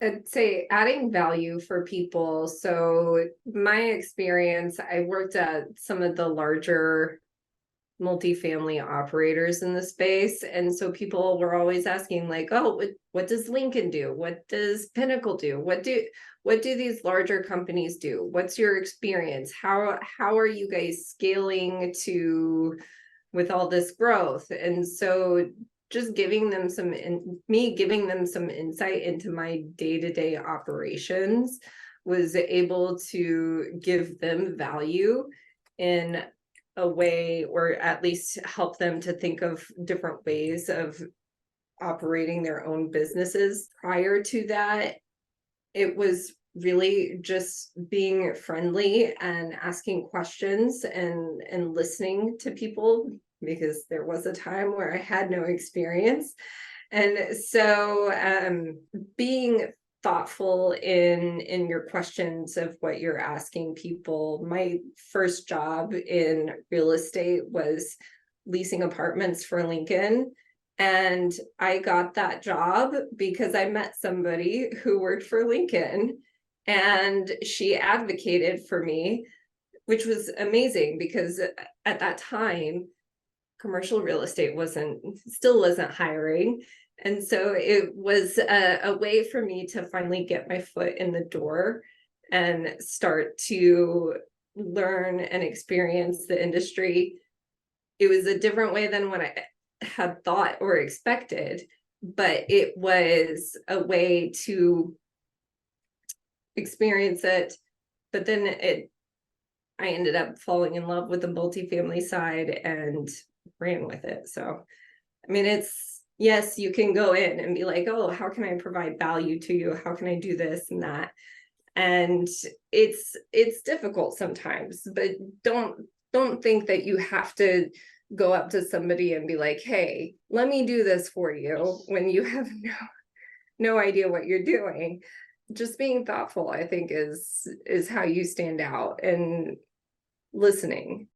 I'd say adding value for people. So my experience, I worked at some of the larger multifamily operators in the space. And so people were always asking, like, oh, what does Lincoln do? What does Pinnacle do? What do these larger companies do? What's your experience? How are you guys scaling to with all this growth? And so just giving them giving them some insight into my day-to-day operations was able to give them value in a way, or at least help them to think of different ways of operating their own businesses. Prior to that, it was really just being friendly and asking questions and listening to people, because there was a time where I had no experience. And so being thoughtful in your questions of what you're asking people. My first job in real estate was leasing apartments for Lincoln. And I got that job because I met somebody who worked for Lincoln, and she advocated for me, which was amazing because at that time, commercial real estate still wasn't hiring. And so it was a way for me to finally get my foot in the door and start to learn and experience the industry. It was a different way than what I had thought or expected, but it was a way to experience it. But then I ended up falling in love with the multifamily side and ran with it. So, I mean, yes, you can go in and be like, oh, how can I provide value to you? How can I do this and that? And it's difficult sometimes, but don't think that you have to go up to somebody and be like, hey, let me do this for you when you have no idea what you're doing. Just being thoughtful, I think, is how you stand out, and listening.